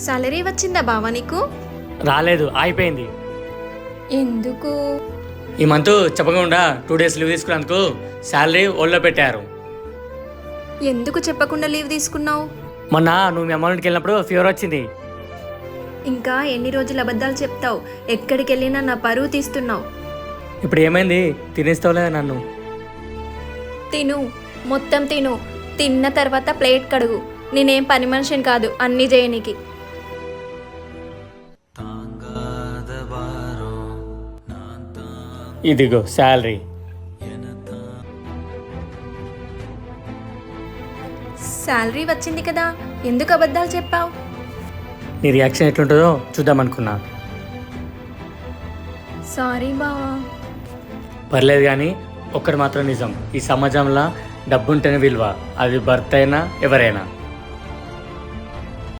Salary వచ్చిందా బావా నీకు? రాలేదు, అయిపోయింది. ఎందుకు? ఈ మంత్ చెప్పకుండా 2 days లీవ్ తీసుకున్నందుకు శాలరీ ఒళ్ళో పెట్టారు. ఎందుకు చెప్పకుండా లీవ్ తీసుకున్నావు? మొన్న నువ్వు మీ అమ్మ ఇంటికి వెళ్ళినప్పుడు ఫీవర్ వచ్చింది. ఇంకా ఎన్ని రోజులు అబద్ధాలు చెప్తావు? ఎక్కడికి వెళ్ళినా నా పరువు తీస్తున్నావు. ఇప్పుడు ఏమైంది? తినేస్తావులేదా నన్ను? తిను, మొత్తం తిను. తిన్న తర్వాత ప్లేట్ కడుగు. నేనేం పని మనిషిని కాదు అన్నీ చేయనీకి. ఇదిగో శాలరీ. శాలరీ వచ్చింది కదా, ఎందుకు అబద్ధాలు చెప్పావు? నీ రియాక్షన్ ఎట్లుంటుందో చూద్దామనుకున్నా. సారీ బావా. పర్లేదు కానీ ఒక్కటి మాత్రం నిజం, ఈ సమాజంలో డబ్బుంటేనే విలువ, అది భర్త అయినా ఎవరైనా.